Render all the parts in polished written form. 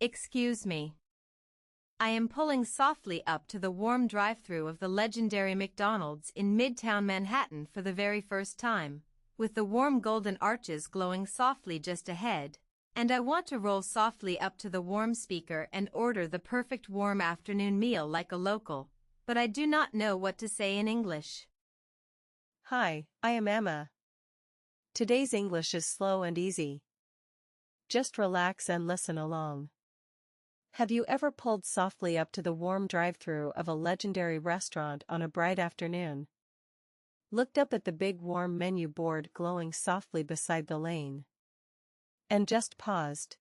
Excuse me. I am pulling softly up to the warm drive-thru of the legendary McDonald's in midtown Manhattan for the very first time, with the warm golden arches glowing softly just ahead, and I want to roll softly up to the warm speaker and order the perfect warm afternoon meal like a local, but I do not know what to say in English. Hi, I am Emma. Today's English is slow and easy. Just relax and listen along. Have you ever pulled softly up to the warm drive-thru of a legendary restaurant on a bright afternoon? Looked up at the big warm menu board glowing softly beside the lane. And just paused.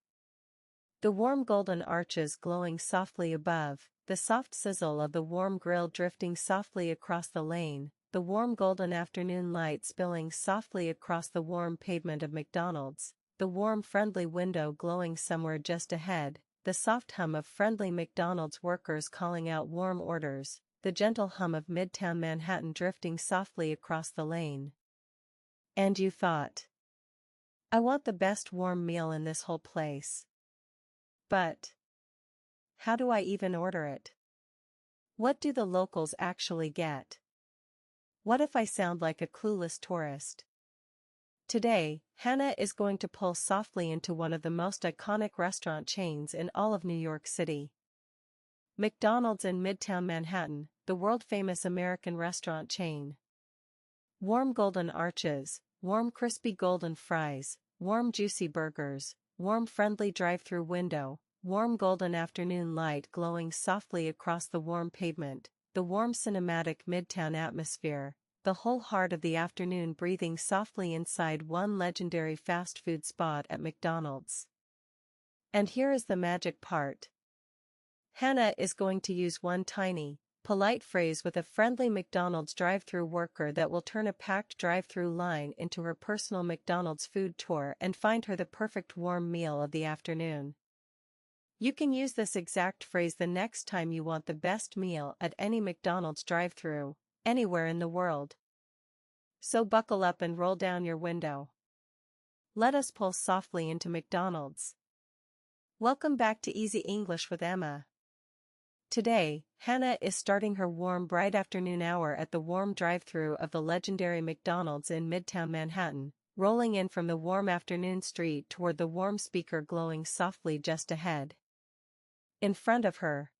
The warm golden arches glowing softly above, the soft sizzle of the warm grill drifting softly across the lane, the warm golden afternoon light spilling softly across the warm pavement of McDonald's, the warm friendly window glowing somewhere just ahead, the soft hum of friendly McDonald's workers calling out warm orders, the gentle hum of midtown Manhattan drifting softly across the lane. And you thought, I want the best warm meal in this whole place. But how do I even order it? What do the locals actually get? What if I sound like a clueless tourist? Today, Hannah is going to pull softly into one of the most iconic restaurant chains in all of New York City. McDonald's in Midtown Manhattan, the world-famous American restaurant chain. Warm golden arches, warm crispy golden fries, warm juicy burgers, warm friendly drive-thru window, warm golden afternoon light glowing softly across the warm pavement, the warm cinematic midtown atmosphere, the whole heart of the afternoon breathing softly inside one legendary fast food spot at McDonald's. And here is the magic part. Hannah is going to use one tiny, polite phrase with a friendly McDonald's drive-thru worker that will turn a packed drive-thru line into her personal McDonald's food tour and find her the perfect warm meal of the afternoon. You can use this exact phrase the next time you want the best meal at any McDonald's drive-thru, anywhere in the world. So buckle up and roll down your window. Let us pull softly into McDonald's. Welcome back to Easy English with Emma. Today, Hannah is starting her warm bright afternoon hour at the warm drive-thru of the legendary McDonald's in Midtown Manhattan, rolling in from the warm afternoon street toward the warm speaker glowing softly just ahead. In front of her,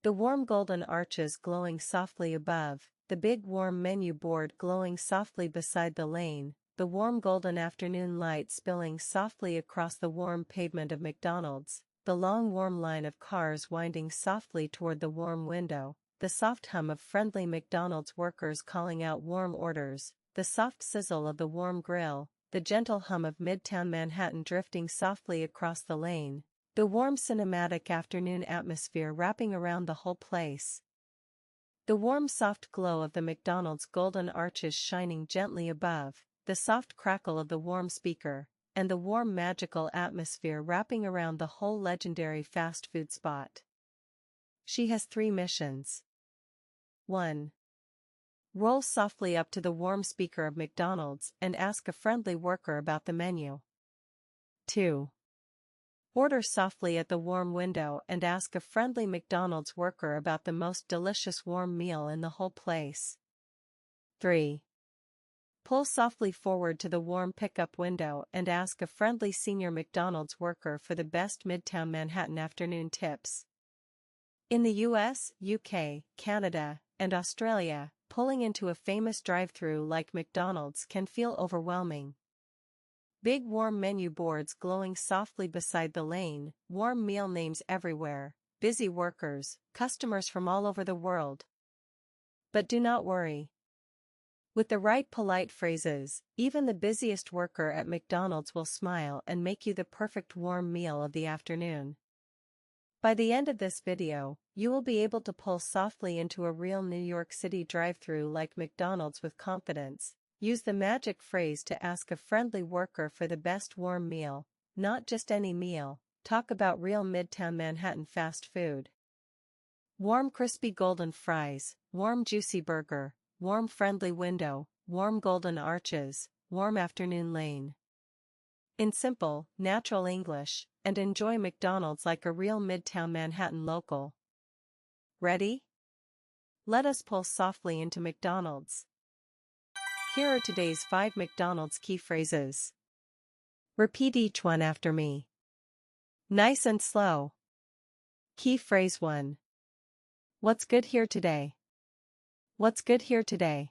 the warm golden arches glowing softly above, the big warm menu board glowing softly beside the lane, the warm golden afternoon light spilling softly across the warm pavement of McDonald's, the long warm line of cars winding softly toward the warm window, the soft hum of friendly McDonald's workers calling out warm orders, the soft sizzle of the warm grill, the gentle hum of midtown Manhattan drifting softly across the lane, the warm cinematic afternoon atmosphere wrapping around the whole place. The warm soft glow of the McDonald's golden arches shining gently above, the soft crackle of the warm speaker, and the warm magical atmosphere wrapping around the whole legendary fast food spot. She has 3 missions. 1. Roll softly up to the warm speaker of McDonald's and ask a friendly worker about the menu. 2. Order softly at the warm window and ask a friendly McDonald's worker about the most delicious warm meal in the whole place. 3. Pull softly forward to the warm pickup window and ask a friendly senior McDonald's worker for the best Midtown Manhattan afternoon tips. In the US, UK, Canada, and Australia, pulling into a famous drive-thru like McDonald's can feel overwhelming. Big warm menu boards glowing softly beside the lane, warm meal names everywhere, busy workers, customers from all over the world. But do not worry. With the right polite phrases, even the busiest worker at McDonald's will smile and make you the perfect warm meal of the afternoon. By the end of this video, you will be able to pull softly into a real New York City drive-thru like McDonald's with confidence. Use the magic phrase to ask a friendly worker for the best warm meal, not just any meal. Talk about real Midtown Manhattan fast food. Warm crispy golden fries, warm juicy burger, warm friendly window, warm golden arches, warm afternoon lane. In simple, natural English, and enjoy McDonald's like a real Midtown Manhattan local. Ready? Let us pull softly into McDonald's. Here are today's 5 McDonald's key phrases. Repeat each one after me. Nice and slow. Key phrase 1. What's good here today? What's good here today?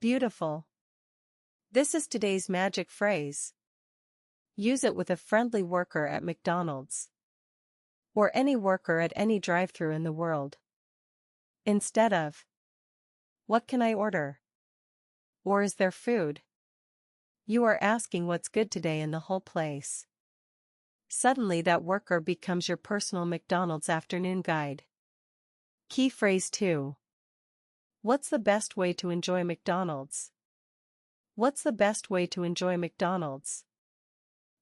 Beautiful. This is today's magic phrase. Use it with a friendly worker at McDonald's. Or any worker at any drive-thru in the world. Instead of, what can I order? Or is there food? You are asking what's good today in the whole place. Suddenly that worker becomes your personal McDonald's afternoon guide. Key phrase 2. What's the best way to enjoy McDonald's? What's the best way to enjoy McDonald's?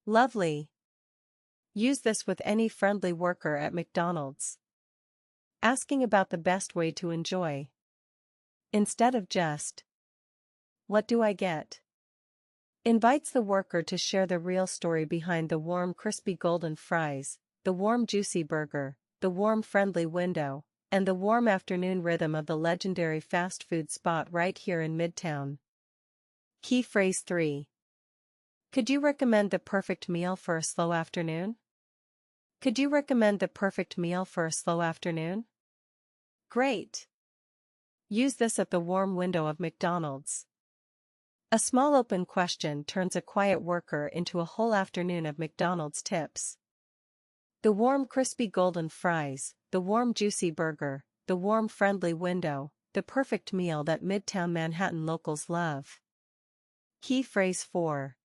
Lovely. Use this with any friendly worker at McDonald's. Asking about the best way to enjoy. Instead of just, what do I get? Invites the worker to share the real story behind the warm crispy golden fries, the warm juicy burger, the warm friendly window, and the warm afternoon rhythm of the legendary fast food spot right here in Midtown. Key phrase 3. Could you recommend the perfect meal for a slow afternoon? Could you recommend the perfect meal for a slow afternoon? Great! Use this at the warm window of McDonald's. A small open question turns a quiet worker into a whole afternoon of McDonald's tips. The warm crispy golden fries, the warm juicy burger, the warm friendly window, the perfect meal that Midtown Manhattan locals love. Key phrase 4.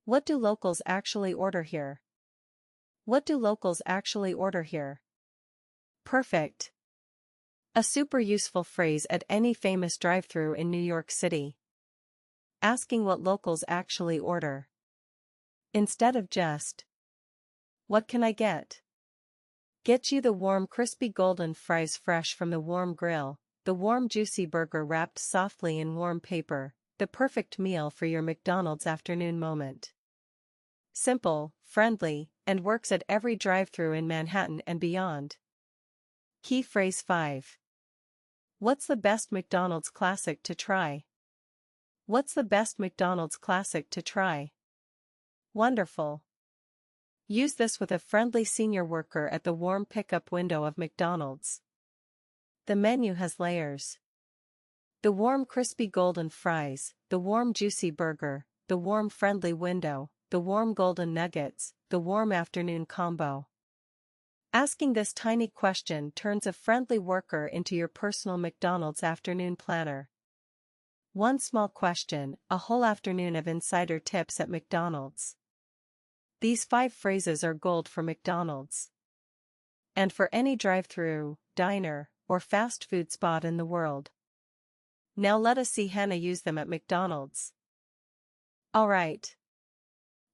What do locals actually order here? What do locals actually order here? Perfect. A super useful phrase at any famous drive-thru in New York City. Asking what locals actually order. Instead of just, what can I get? Get you the warm crispy golden fries fresh from the warm grill, the warm juicy burger wrapped softly in warm paper, the perfect meal for your McDonald's afternoon moment. Simple, friendly, and works at every drive-thru in Manhattan and beyond. Key phrase 5. What's the best McDonald's classic to try? What's the best McDonald's classic to try? Wonderful. Use this with a friendly senior worker at the warm pickup window of McDonald's. The menu has layers. The warm crispy golden fries, the warm juicy burger, the warm friendly window, the warm golden nuggets, the warm afternoon combo. Asking this tiny question turns a friendly worker into your personal McDonald's afternoon planner. One small question, a whole afternoon of insider tips at McDonald's. These 5 phrases are gold for McDonald's. And for any drive-thru, diner, or fast food spot in the world. Now let us see Hannah use them at McDonald's. Alright.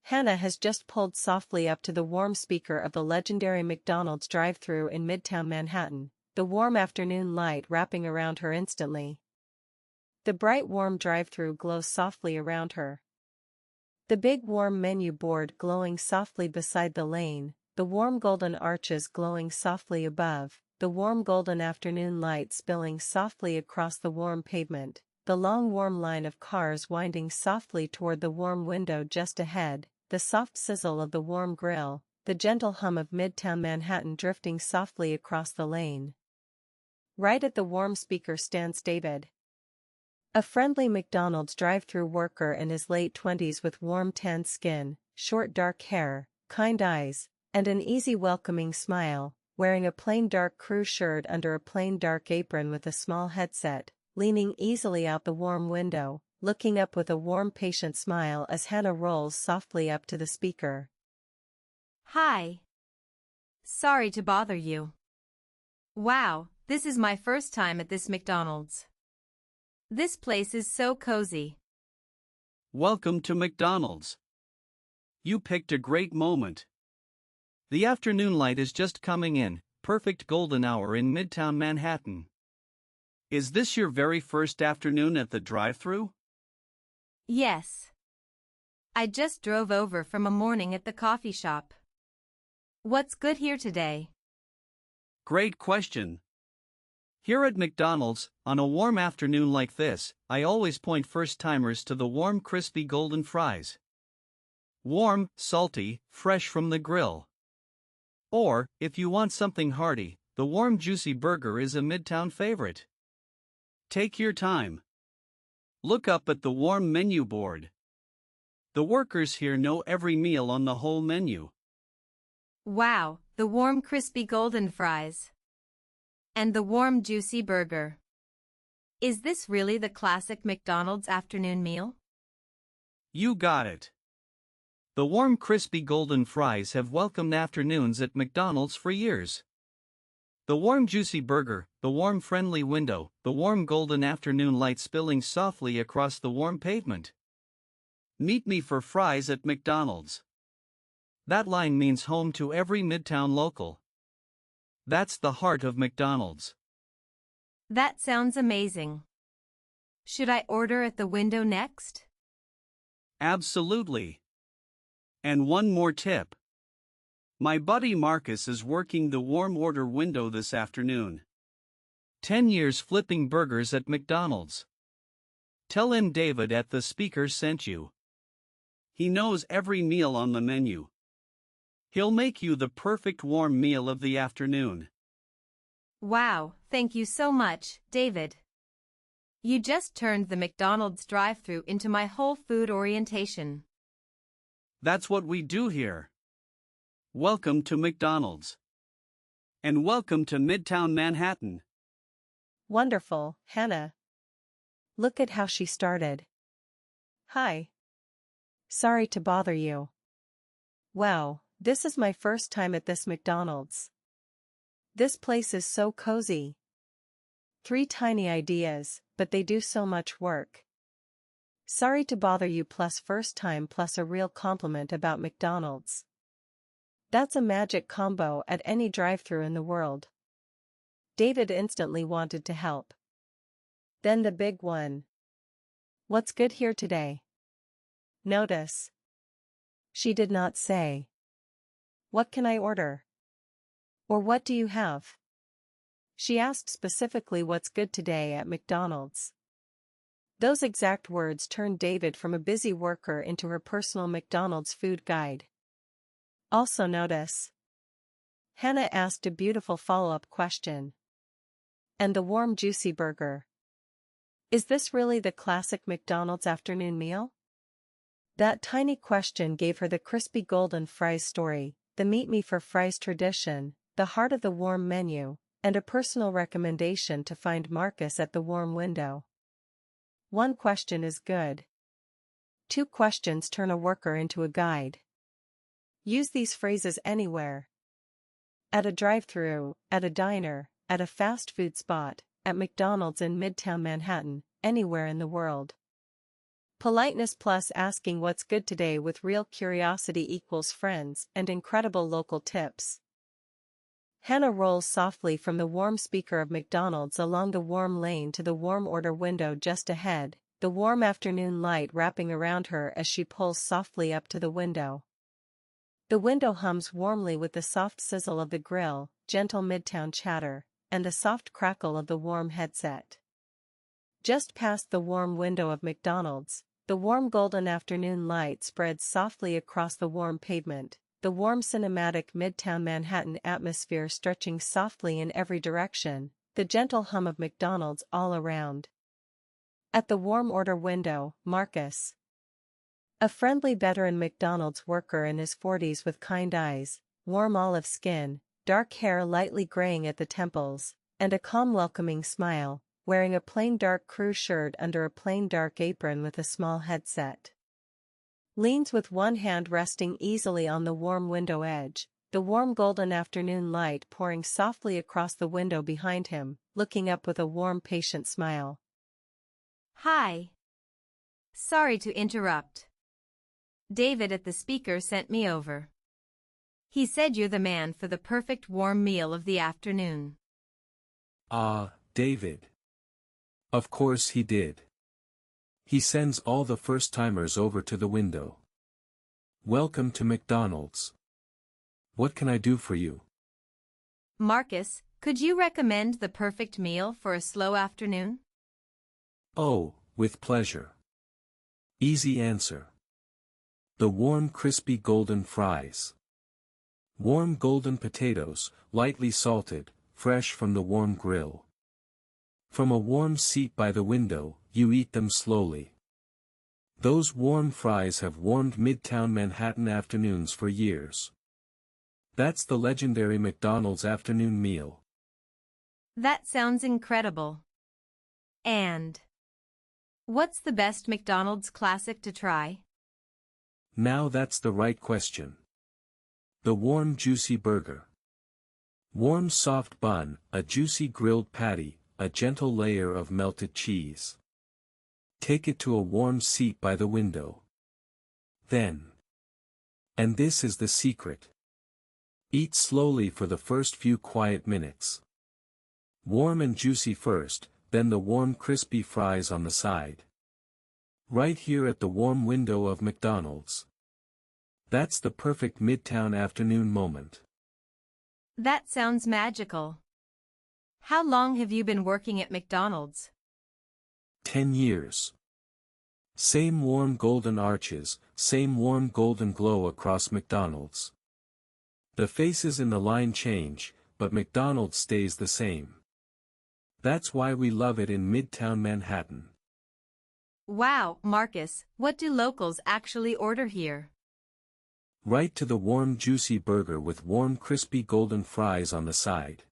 Hannah has just pulled softly up to the warm speaker of the legendary McDonald's drive-thru in Midtown Manhattan, the warm afternoon light wrapping around her instantly. The bright warm drive-thru glows softly around her. The big warm menu board glowing softly beside the lane, the warm golden arches glowing softly above, the warm golden afternoon light spilling softly across the warm pavement, the long warm line of cars winding softly toward the warm window just ahead, the soft sizzle of the warm grill, the gentle hum of Midtown Manhattan drifting softly across the lane. Right at the warm speaker stands David. A friendly McDonald's drive-thru worker in his late 20s with warm tan skin, short dark hair, kind eyes, and an easy welcoming smile, wearing a plain dark crew shirt under a plain dark apron with a small headset, leaning easily out the warm window, looking up with a warm patient smile as Hannah rolls softly up to the speaker. Hi. Sorry to bother you. Wow, this is my first time at this McDonald's. This place is so cozy. Welcome to McDonald's. You picked a great moment. The afternoon light is just coming in, perfect golden hour in Midtown Manhattan. Is this your very first afternoon at the drive-thru? Yes. I just drove over from a morning at the coffee shop. What's good here today? Great question. Here at McDonald's, on a warm afternoon like this, I always point first-timers to the warm, crispy golden fries. Warm, salty, fresh from the grill. Or, if you want something hearty, the warm, juicy burger is a midtown favorite. Take your time. Look up at the warm menu board. The workers here know every meal on the whole menu. Wow, the warm crispy golden fries. And the warm juicy burger. Is this really the classic McDonald's afternoon meal? You got it. The warm crispy golden fries have welcomed afternoons at McDonald's for years. The warm juicy burger, the warm friendly window, the warm golden afternoon light spilling softly across the warm pavement. Meet me for fries at McDonald's. That line means home to every Midtown local. That's the heart of McDonald's. That sounds amazing. Should I order at the window next? Absolutely. And one more tip. My buddy Marcus is working the warm order window this afternoon. 10 years flipping burgers at McDonald's. Tell him David at the speaker sent you. He knows every meal on the menu. He'll make you the perfect warm meal of the afternoon. Wow, thank you so much, David. You just turned the McDonald's drive-thru into my whole food orientation. That's what we do here. Welcome to McDonald's. And welcome to Midtown Manhattan. Wonderful, Hannah. Look at how she started. Hi. Sorry to bother you. Wow, this is my first time at this McDonald's. This place is so cozy. 3 tiny ideas, but they do so much work. Sorry to bother you plus first time plus a real compliment about McDonald's. That's a magic combo at any drive-thru in the world. David instantly wanted to help. Then the big one. What's good here today? Notice. She did not say. What can I order? Or what do you have? She asked specifically what's good today at McDonald's. Those exact words turned David from a busy worker into her personal McDonald's food guide. Also notice. Hannah asked a beautiful follow-up question. And the warm juicy burger. Is this really the classic McDonald's afternoon meal? That tiny question gave her the crispy golden fries story, the meet me for fries tradition, the heart of the warm menu, and a personal recommendation to find Marcus at the warm window. 1 question is good. 2 questions turn a worker into a guide. Use these phrases anywhere. At a drive-thru, at a diner, at a fast food spot, at McDonald's in Midtown Manhattan, anywhere in the world. Politeness plus asking what's good today with real curiosity equals friends and incredible local tips. Hannah rolls softly from the warm speaker of McDonald's along the warm lane to the warm order window just ahead, the warm afternoon light wrapping around her as she pulls softly up to the window. The window hums warmly with the soft sizzle of the grill, gentle midtown chatter, and the soft crackle of the warm headset. Just past the warm window of McDonald's, the warm golden afternoon light spreads softly across the warm pavement, the warm cinematic Midtown Manhattan atmosphere stretching softly in every direction, the gentle hum of McDonald's all around. At the warm order window, Marcus. A friendly veteran McDonald's worker in his 40s with kind eyes, warm olive skin, dark hair lightly graying at the temples, and a calm welcoming smile, wearing a plain dark crew shirt under a plain dark apron with a small headset. Leans with one hand resting easily on the warm window edge, the warm golden afternoon light pouring softly across the window behind him, looking up with a warm patient smile. Hi. Sorry to interrupt. David at the speaker sent me over. He said you're the man for the perfect warm meal of the afternoon. David. Of course he did. He sends all the first-timers over to the window. Welcome to McDonald's. What can I do for you? Marcus, could you recommend the perfect meal for a slow afternoon? Oh, with pleasure. Easy answer. The warm crispy golden fries. Warm golden potatoes, lightly salted, fresh from the warm grill. From a warm seat by the window, you eat them slowly. Those warm fries have warmed midtown Manhattan afternoons for years. That's the legendary McDonald's afternoon meal. That sounds incredible. And what's the best McDonald's classic to try? Now that's the right question. The warm juicy burger. Warm soft bun, a juicy grilled patty, a gentle layer of melted cheese. Take it to a warm seat by the window. Then. And this is the secret. Eat slowly for the first few quiet minutes. Warm and juicy first, then the warm crispy fries on the side. Right here at the warm window of McDonald's. That's the perfect midtown afternoon moment. That sounds magical. How long have you been working at McDonald's? 10 years. Same warm golden arches, same warm golden glow across McDonald's. The faces in the line change, but McDonald's stays the same. That's why we love it in Midtown Manhattan. Wow, Marcus, what do locals actually order here? Right to the warm juicy burger with warm crispy golden fries on the side.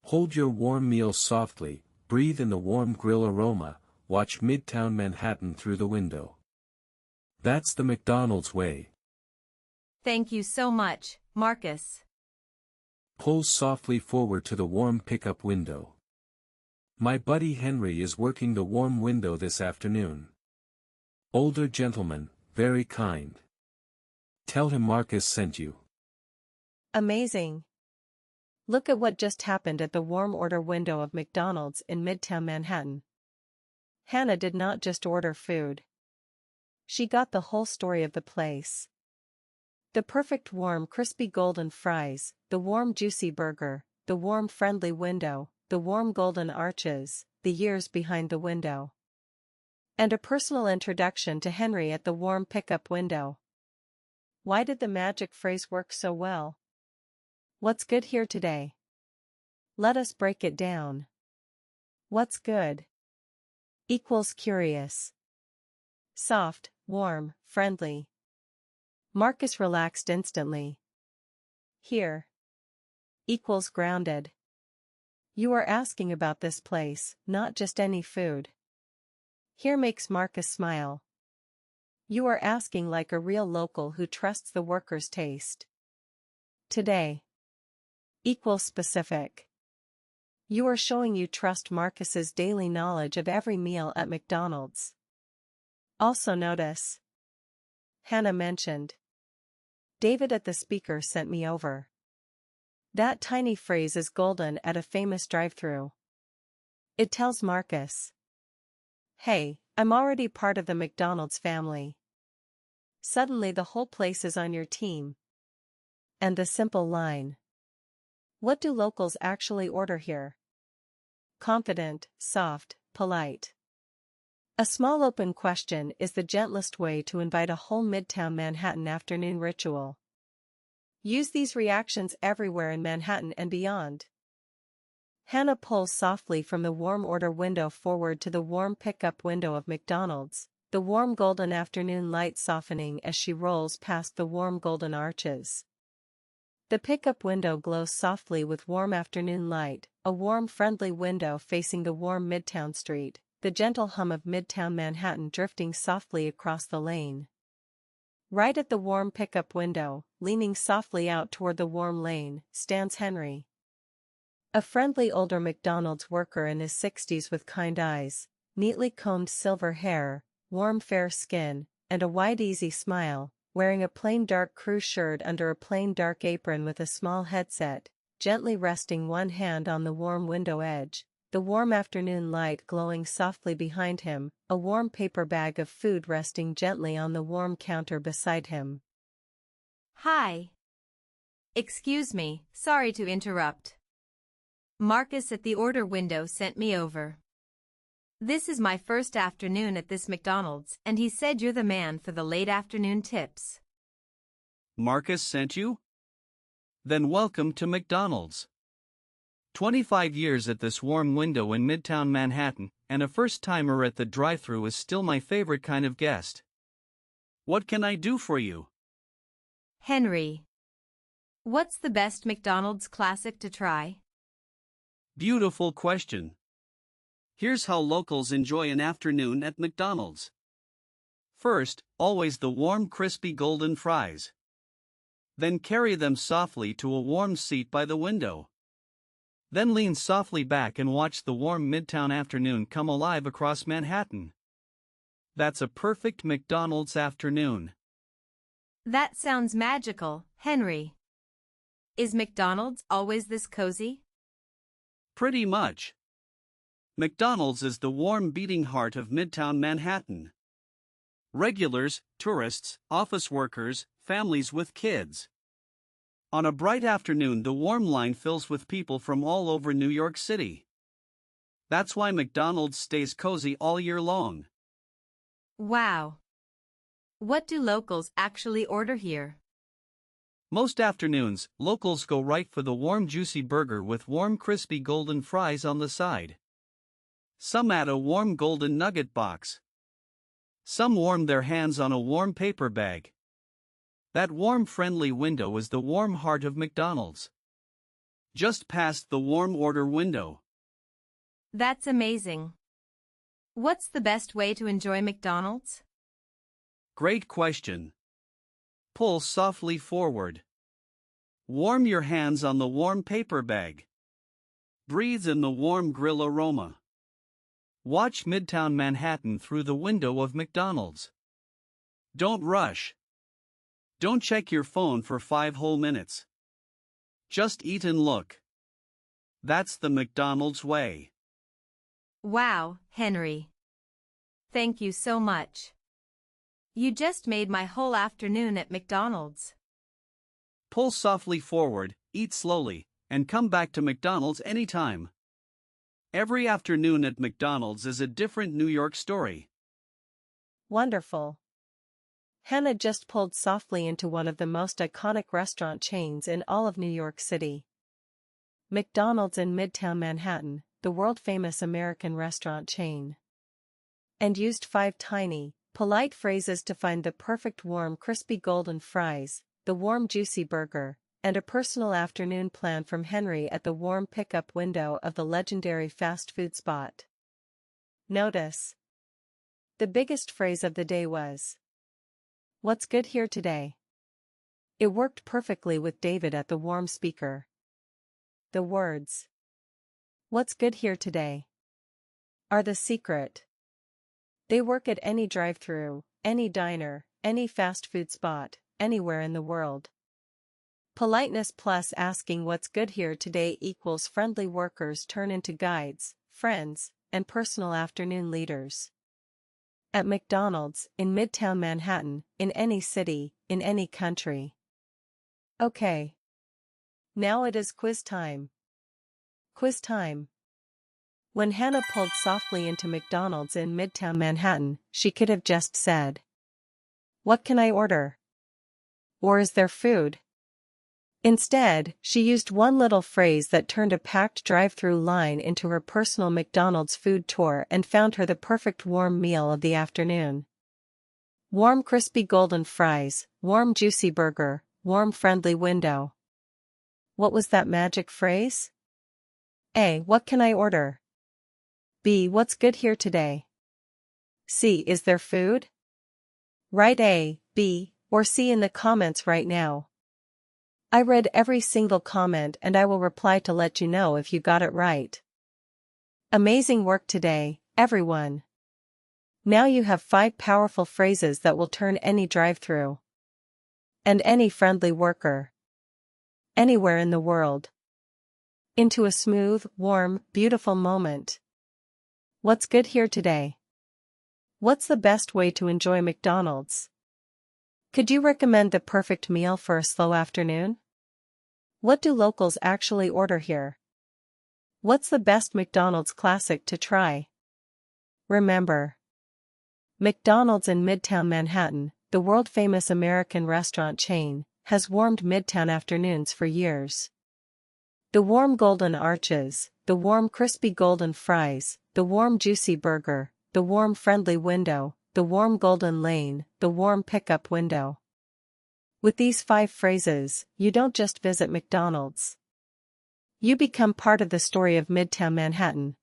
Hold your warm meal softly, breathe in the warm grill aroma, watch Midtown Manhattan through the window. That's the McDonald's way. Thank you so much, Marcus. Pull softly forward to the warm pickup window. My buddy Henry is working the warm window this afternoon. Older gentleman, very kind. Tell him Marcus sent you. Amazing. Look at what just happened at the warm order window of McDonald's in Midtown Manhattan. Hannah did not just order food. She got the whole story of the place. The perfect warm crispy golden fries, the warm juicy burger, the warm friendly window, the warm golden arches, the years behind the window. And a personal introduction to Henry at the warm pickup window. Why did the magic phrase work so well? What's good here today? Let us break it down. What's good? Equals curious. Soft, warm, friendly. Marcus relaxed instantly. Here. Equals grounded. You are asking about this place, not just any food. Here makes Marcus smile. You are asking like a real local who trusts the workers' taste. Today. Equals specific. You are showing you trust Marcus's daily knowledge of every meal at McDonald's. Also notice. Hannah mentioned. David at the speaker sent me over. That tiny phrase is golden at a famous drive-thru. It tells Marcus. Hey, I'm already part of the McDonald's family. Suddenly the whole place is on your team. And the simple line. What do locals actually order here? Confident, soft, polite. A small open question is the gentlest way to invite a whole Midtown Manhattan afternoon ritual. Use these reactions everywhere in Manhattan and beyond. Hannah pulls softly from the warm order window forward to the warm pickup window of McDonald's, the warm golden afternoon light softening as she rolls past the warm golden arches. The pickup window glows softly with warm afternoon light, a warm friendly window facing the warm Midtown street, the gentle hum of Midtown Manhattan drifting softly across the lane. Right at the warm pickup window, leaning softly out toward the warm lane, stands Henry. A friendly older McDonald's worker in his 60s with kind eyes, neatly combed silver hair, warm fair skin, and a wide easy smile, wearing a plain dark crew shirt under a plain dark apron with a small headset, gently resting one hand on the warm window edge, the warm afternoon light glowing softly behind him, a warm paper bag of food resting gently on the warm counter beside him. Hi. Excuse me, sorry to interrupt. Marcus at the order window sent me over. This is my first afternoon at this McDonald's, and he said you're the man for the late afternoon tips. Marcus sent you? Then welcome to McDonald's. 25 years at this warm window in midtown Manhattan, and a first-timer at the drive-thru is still my favorite kind of guest. What can I do for you? Henry. What's the best McDonald's classic to try? Beautiful question. Here's how locals enjoy an afternoon at McDonald's. First, always the warm crispy golden fries. Then carry them softly to a warm seat by the window. Then lean softly back and watch the warm midtown afternoon come alive across Manhattan. That's a perfect McDonald's afternoon. That sounds magical, Henry. Is McDonald's always this cozy? Pretty much. McDonald's is the warm beating heart of midtown Manhattan. Regulars, tourists, office workers, families with kids. On a bright afternoon, the warm line fills with people from all over New York City. That's why McDonald's stays cozy all year long. Wow. What do locals actually order here? Most afternoons, locals go right for the warm juicy burger with warm crispy golden fries on the side. Some add a warm golden nugget box. Some warm their hands on a warm paper bag. That warm friendly window is the warm heart of McDonald's. Just past the warm order window. That's amazing. What's the best way to enjoy McDonald's? Great question. Pull softly forward. Warm your hands on the warm paper bag. Breathe in the warm grill aroma. Watch midtown Manhattan through the window of McDonald's. Don't rush. Don't check your phone for 5 whole minutes. Just eat and look. That's the McDonald's way. Wow, Henry. Thank you so much. You just made my whole afternoon at McDonald's. Pull softly forward, eat slowly, and come back to McDonald's anytime. Every afternoon at McDonald's is a different New York story. Wonderful. Hannah just pulled softly into one of the most iconic restaurant chains in all of New York City. McDonald's in Midtown Manhattan, the world-famous American restaurant chain. And used 5 tiny, polite phrases to find the perfect warm crispy golden fries, the warm juicy burger, and a personal afternoon plan from Henry at the warm pickup window of the legendary fast food spot. Notice. The biggest phrase of the day was, "What's good here today?" It worked perfectly with David at the warm speaker. The words, "What's good here today?" are the secret. They work at any drive-thru, any diner, any fast food spot, anywhere in the world. Politeness plus asking what's good here today equals friendly workers turn into guides, friends, and personal afternoon leaders. At McDonald's, in Midtown Manhattan, in any city, in any country. Okay. Now it is quiz time. Quiz time. When Hannah pulled softly into McDonald's in Midtown Manhattan, she could have just said, "What can I order?" Or is there food? Instead, she used one little phrase that turned a packed drive-thru line into her personal McDonald's food tour and found her the perfect warm meal of the afternoon. Warm crispy golden fries, warm juicy burger, warm friendly window. What was that magic phrase? A. What can I order? B. What's good here today? C. Is there food? Write A, B, or C in the comments right now. I read every single comment and I will reply to let you know if you got it right. Amazing work today, everyone. Now you have 5 powerful phrases that will turn any drive-thru and any friendly worker anywhere in the world into a smooth, warm, beautiful moment. What's good here today? What's the best way to enjoy McDonald's? Could you recommend the perfect meal for a slow afternoon? What do locals actually order here? What's the best McDonald's classic to try? Remember, McDonald's in Midtown Manhattan, the world-famous American restaurant chain, has warmed Midtown afternoons for years. The warm golden arches, the warm crispy golden fries, the warm juicy burger, the warm friendly window, the warm golden lane, the warm pickup window. With these 5 phrases, you don't just visit McDonald's. You become part of the story of Midtown Manhattan.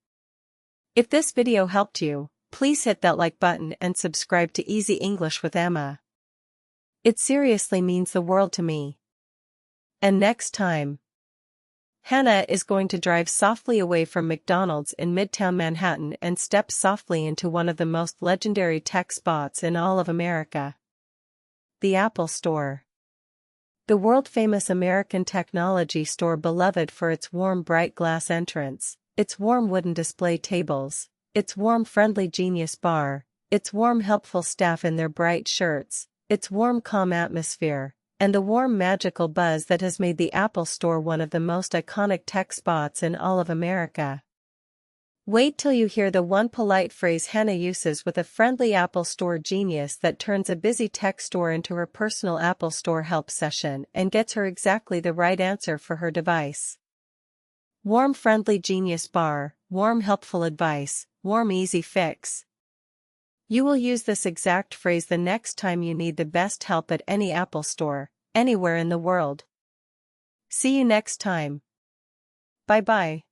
If this video helped you, please hit that like button and subscribe to Easy English with Emma. It seriously means the world to me. And next time, Hannah is going to drive softly away from McDonald's in Midtown Manhattan and step softly into one of the most legendary tech spots in all of America. The Apple Store. The world-famous American technology store beloved for its warm bright glass entrance, its warm wooden display tables, its warm friendly genius bar, its warm helpful staff in their bright shirts, its warm calm atmosphere, and the warm magical buzz that has made the Apple Store one of the most iconic tech spots in all of America. Wait till you hear the one polite phrase Hannah uses with a friendly Apple Store genius that turns a busy tech store into her personal Apple Store help session and gets her exactly the right answer for her device. Warm friendly genius bar, warm helpful advice, warm easy fix. You will use this exact phrase the next time you need the best help at any Apple Store, anywhere in the world. See you next time. Bye-bye.